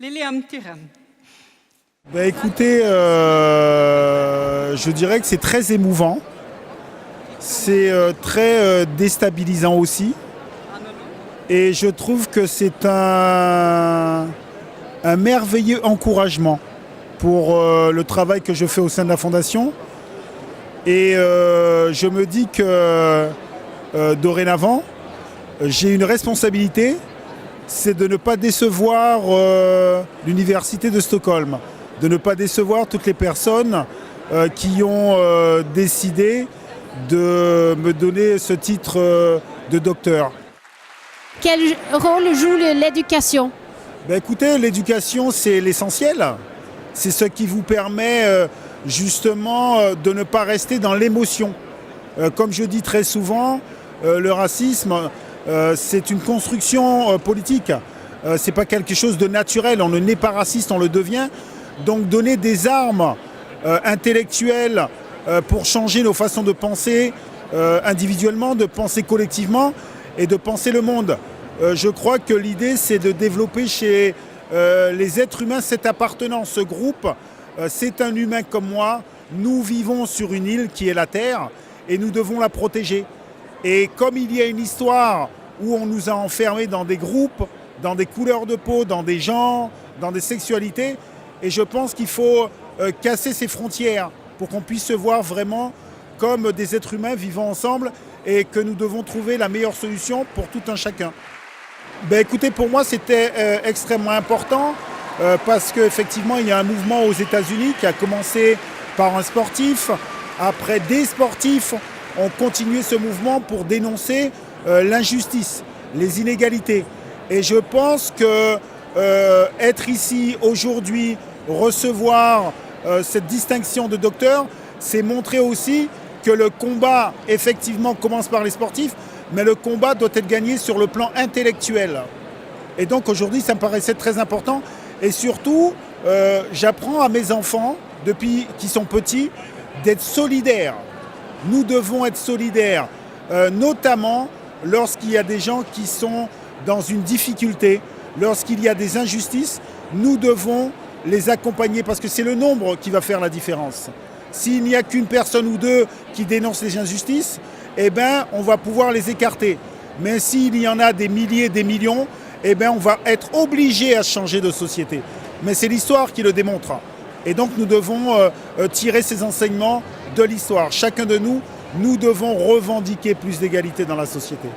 Lilian Thuram. Écoutez, je dirais que c'est très émouvant, c'est très déstabilisant aussi, et je trouve que c'est un merveilleux encouragement pour le travail que je fais au sein de la Fondation. Et je me dis que dorénavant, j'ai une responsabilité, c'est de ne pas décevoir l'Université de Stockholm, de ne pas décevoir toutes les personnes qui ont décidé de me donner ce titre de docteur. Quel rôle joue l'éducation ? Écoutez, l'éducation, c'est l'essentiel. C'est ce qui vous permet justement de ne pas rester dans l'émotion. Comme je dis très souvent, le racisme, c'est une construction politique. C'est pas quelque chose de naturel. On ne naît pas raciste, on le devient. Donc donner des armes intellectuelles pour changer nos façons de penser individuellement, de penser collectivement et de penser le monde. Je crois que l'idée, c'est de développer chez les êtres humains cette appartenance. Ce groupe, c'est un humain comme moi. Nous vivons sur une île qui est la Terre et nous devons la protéger. Et comme il y a une histoire où on nous a enfermés dans des groupes, dans des couleurs de peau, dans des genres, dans des sexualités, et je pense qu'il faut casser ces frontières pour qu'on puisse se voir vraiment comme des êtres humains vivant ensemble et que nous devons trouver la meilleure solution pour tout un chacun. Écoutez, pour moi, c'était extrêmement important parce qu'effectivement, il y a un mouvement aux États-Unis qui a commencé par un sportif. Après, des sportifs ont continué ce mouvement pour dénoncer l'injustice, les inégalités. Et je pense que être ici aujourd'hui, recevoir cette distinction de docteur, c'est montrer aussi que le combat, effectivement, commence par les sportifs, mais le combat doit être gagné sur le plan intellectuel. Et donc aujourd'hui, ça me paraissait très important. Et surtout, j'apprends à mes enfants, depuis qu'ils sont petits, d'être solidaires. Nous devons être solidaires, notamment lorsqu'il y a des gens qui sont dans une difficulté, lorsqu'il y a des injustices, nous devons les accompagner parce que c'est le nombre qui va faire la différence. S'il n'y a qu'une personne ou deux qui dénoncent les injustices, on va pouvoir les écarter. Mais s'il y en a des milliers, des millions, on va être obligé à changer de société. Mais c'est l'histoire qui le démontre. Et donc nous devons tirer ces enseignements de l'histoire. Chacun de nous, nous devons revendiquer plus d'égalité dans la société.